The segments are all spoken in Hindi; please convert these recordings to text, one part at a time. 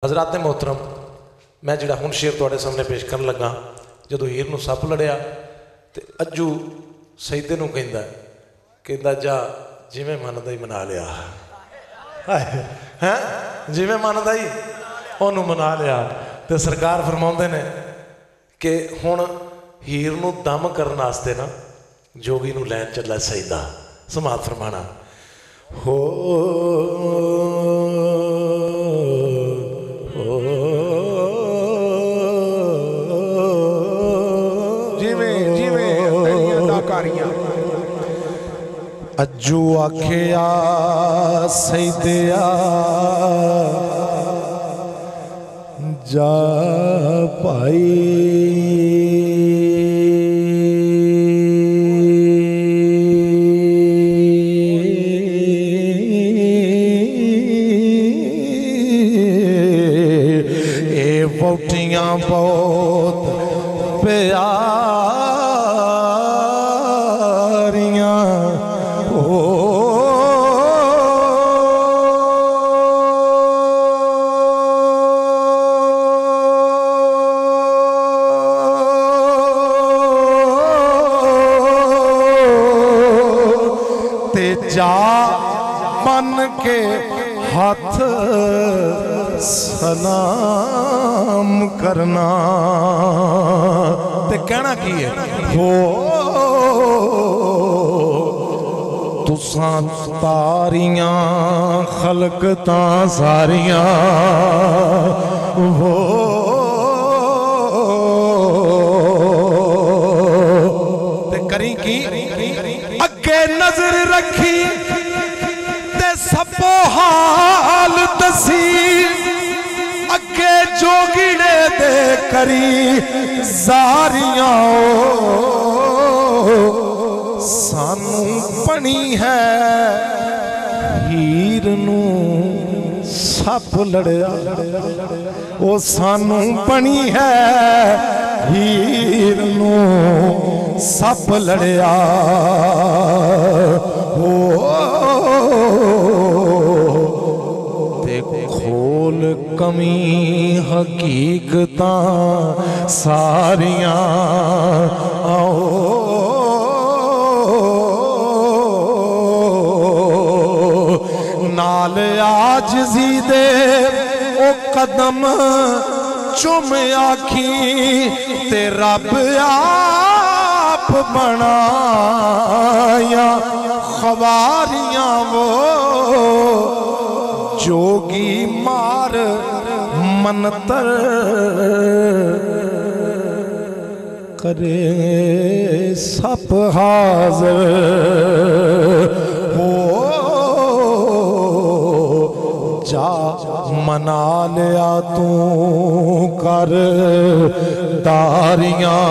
हज़रात मोहतरम, मैं जिहड़ा हुण शेर तुहाडे सामने पेश करन लगा, जदों हीर नूं सप लड़िया तो अज्जू सईदे नूं कहंदा जा जिवें मनदा ही मना लिया है, जिवें मनदा ही उहनूं मना लिया। तो सरकार फरमाउंदे ने कि हुण हीर नूं दम करन वास्ते ना जोगी नूं लैन चला सईदा। समात फरमाना हो अज्जू आखिया सईदिया जा भाई ए वोटियां बहुत प्यारियां जा मन के हाथ सलाम करना ते कहना की है हो तुसां तारियां खलकतां सारियां वो ते करी की अगे नजर रखी ते सबो हाल दसी अगे जोगिड़े दे करी जारियां सानू पनी है हीर नू सप लड़िया ओ सानू पनी है हीर नू सप लड़िया हो खोल कमी हकीकतां सारियां आओ नाल आजिज़ी दे ओ कदम चुम आखी ते रब आप बनाया खवारियां वो जोगी मार मनतर करे सप हाज़िर हो जा मना लिया तू कर तारियां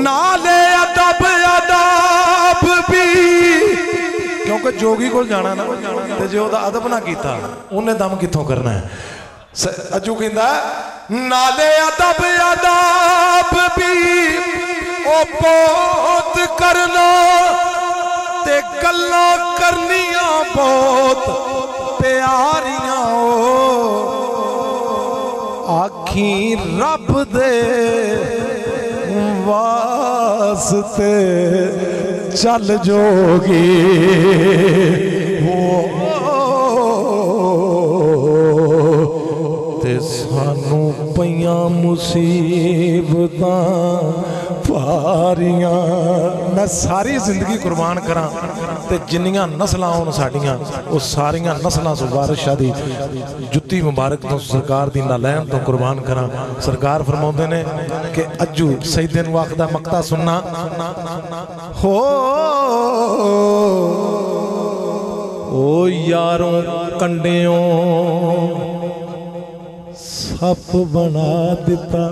नाले अदब अदब भी क्योंकि जोगी को जाना ना ते जे ओदा अदब ना कीता उन्हें दम कित्थों करना है। अज्जू कहंदा नाले अदब अदब भी ओ बहुत कर लो ते गल्लां करनियां बहुत प्यारियां आखी रब दे वास्ते चल जोगी हो ते सानू पईयां मुसीबतां पारियां। मैं सारी जिंदगी कुर्बान करा ते जिन्नियां नस्लां होन साडियां वो सारियां नस्लां सो वारिस शाह दी जुत्ती मुबारक तो सरकार दी नालैन तो कुर्बान करा। सरकार फरमाउंदे ने कि अज्जू सईदे नूं आखदा मक्ता सुनना हो ओ यारों कंडियों सप बना दिता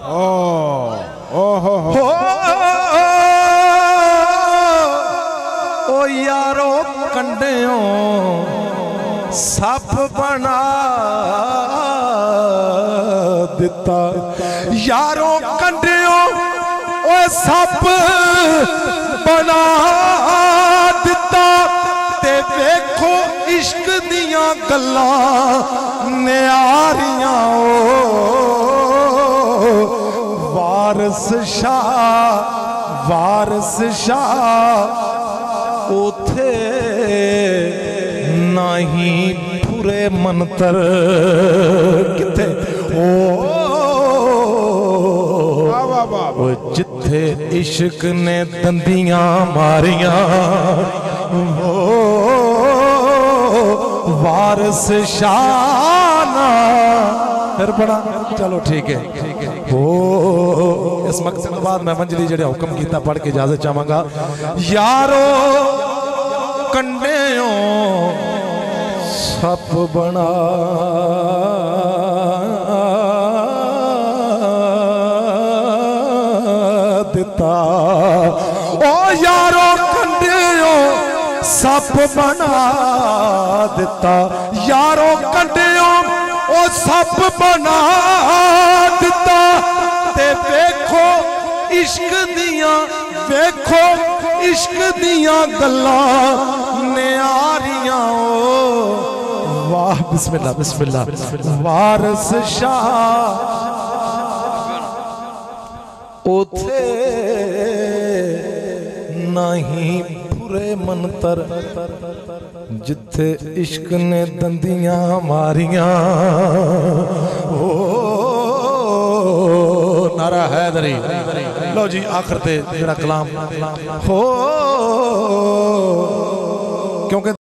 ओ हो ओ यारो कंडियों सप बना दिता यारों कंडियों ओ सप बना दिता ते वेखो इश्क दियां गल्लां न्यारियां वारस शाह उथे नहीं पूरे मंतर किथे जिथे इश्क ने दंदियां मारियां वारस शाना फिर बड़ा चलो ठीक है हो इस मकसद के बाद मैं मंजली जेड़े हुक्म किया पढ़ के इजाजत चाहांगा यारो कंडेओ सप बना दिता ओ यारो कंडेओ सप बना दिता यारो कंडेओ ओ सप बना दिता ते वेखो इश्क दियां गल्लां न्यारियां वाह बिस्मिल्लाह बिस्मिल्लाह वारस शाह उथे नहीं पूरे मंतर जिथे इश्क ने दंदियां मारियां नारा हैदरी लो जी आखिर ते जेड़ा कलाम हो क्योंकि